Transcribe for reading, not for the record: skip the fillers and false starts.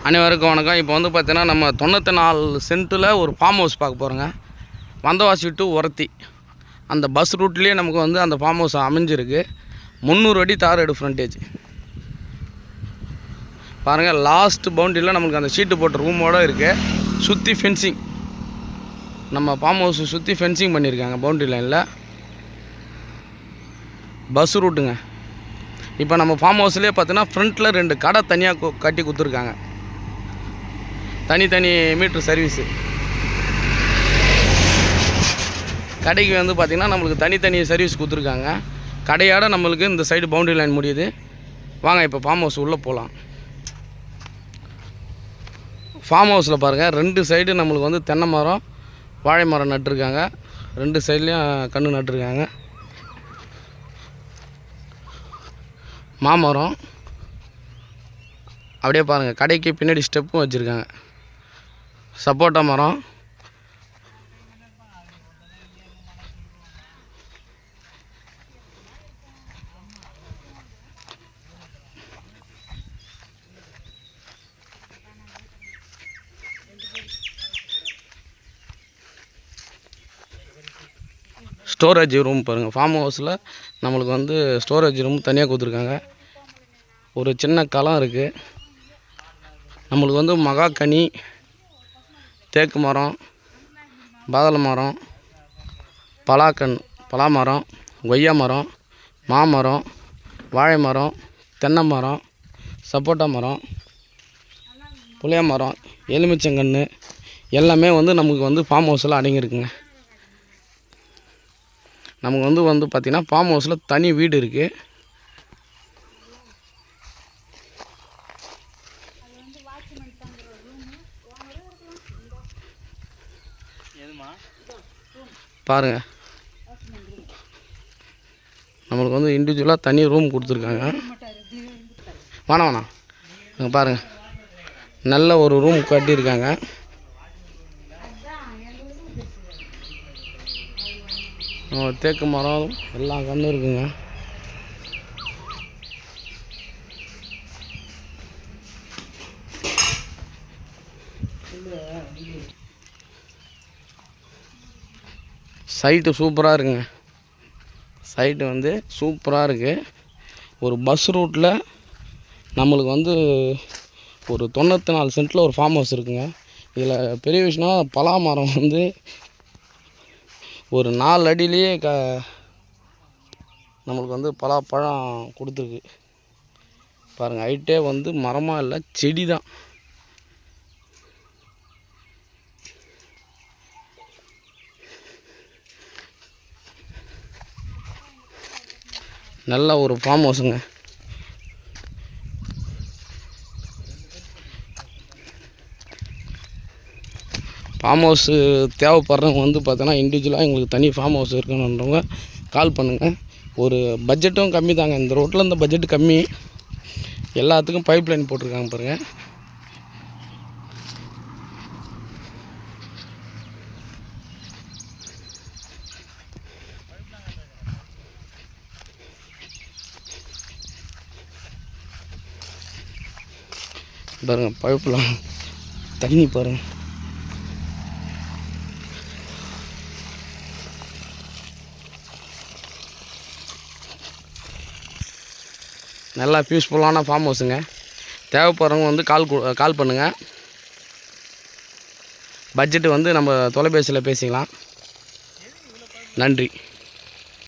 அனைவருக்கும் வணக்கம். இப்போ வந்து பார்த்தீங்கன்னா நம்ம 94 சென்ட்டில் ஒரு ஃபார்ம் ஹவுஸ் பார்க்க போகிறோங்க. வந்தவாசி டு ஒரத்தி அந்த பஸ் ரூட்லேயே நமக்கு வந்து அந்த ஃபார்ம் ஹவுஸ் அமைஞ்சிருக்கு. 300 அடி தார் எடு ஃப்ரண்டேஜ் பாருங்கள். லாஸ்ட் பவுண்டரியில் நமக்கு அந்த ஷீட்டு போட்ட ரூமோடு இருக்குது. சுற்றி ஃபென்சிங், நம்ம ஃபார்ம் ஹவுஸ் சுற்றி ஃபென்சிங் பண்ணியிருக்காங்க. பவுண்டரி லைனில் பஸ் ரூட்டுங்க. இப்போ நம்ம ஃபார்ம் ஹவுஸ்லேயே பார்த்தீங்கன்னா ஃப்ரண்ட்டில் 2 கடை தனியாக கட்டி கொடுத்துருக்காங்க. தனி மீட்ரு சர்வீஸு. கடைக்கு வந்து பார்த்திங்கன்னா நம்மளுக்கு தனி சர்வீஸ் கொடுத்துருக்காங்க. கடையோட நம்மளுக்கு இந்த சைடு பவுண்டரி லைன் முடியுது. வாங்க இப்போ ஃபார்ம் ஹவுஸ் உள்ளே போகலாம். ஃபார்ம் ஹவுஸில் பாருங்கள், 2 சைடு நம்மளுக்கு வந்து தென்னை மரம், வாழை மரம் நட்டுருக்காங்க. 2 சைட்லேயும் கன்று நட்டுருக்காங்க. மாமரம் அப்படியே பாருங்கள். கடைக்கு பின்னாடி ஸ்டெப்பும் வச்சுருக்காங்க. சப்போட்டா மரம், ஸ்டோரேஜ் ரூம் பாருங்கள். ஃபார்ம் ஹவுஸில் நம்மளுக்கு வந்து ஸ்டோரேஜ் ரூம் தனியாக கொடுத்துருக்காங்க. ஒரு சின்ன களம் இருக்குது. நம்மளுக்கு வந்து மகாக்கனி, தேக்கு மரம், பாதள மரம், பலா மரம், கொய்யா மரம், மாமரம், வாழை மரம், தென்னை மரம், சப்போட்டா மரம், புளிய மரம், எலுமிச்சங்கன்று எல்லாமே வந்து நமக்கு வந்து ஃபார்ம் ஹவுஸில் அடங்கியிருக்குங்க. நமக்கு வந்து பார்த்திங்கன்னா ஃபார்ம் ஹவுஸில் தனி வீடு இருக்குது. பாருங்கள், நம்மளுக்கு வந்து இண்டிவிஜுவலாக தனி ரூம் கொடுத்துருக்காங்க. வேணாம் அங்கே பாருங்கள், நல்ல ஒரு ரூம் கட்டியிருக்காங்க. தேக்கு மரம் எல்லா கன்றும் இருக்குங்க. சைட்டு சூப்பராக இருக்குங்க. சைட்டு வந்து சூப்பராக இருக்குது. ஒரு பஸ் ரூட்டில் நம்மளுக்கு வந்து ஒரு 94 சென்ட்டில் ஒரு ஃபார்ம் ஹவுஸ் இருக்குங்க. இதில் பெரிய விஷயம், பலா மரம் வந்து ஒரு 4 அடியிலேயே நம்மளுக்கு வந்து பலாப்பழம் கொடுத்துருக்கு. பாருங்கள், ஹைட்டே வந்து மரமாக இல்லை, செடி தான். நல்ல ஒரு ஃபார்ம் ஹவுஸுங்க. ஃபார்ம் ஹவுஸு தேவைப்படுறவங்க வந்து பார்த்தோன்னா இண்டிவிஜுவலாக எங்களுக்கு தனி ஃபார்ம் ஹவுஸ் இருக்கணுன்றவங்க கால் பண்ணுங்கள். ஒரு பட்ஜெட்டும் கம்மி தாங்க. இந்த ரோட்டில் இந்த பட்ஜெட்டு கம்மி. எல்லாத்துக்கும் பைப் லைன் போட்டிருக்காங்க பாருங்கள். பாருங்கள், பைப்லாம் தண்ணி பாருங்கள். நல்லா பீஸ்ஃபுல்லான ஃபார்ம் ஹவுஸுங்க. தேவைப்படுறவங்க வந்து கால் பண்ணுங்கள். பட்ஜெட்டு வந்து நம்ம தொலைபேசியில் பேசிக்கலாம். நன்றி.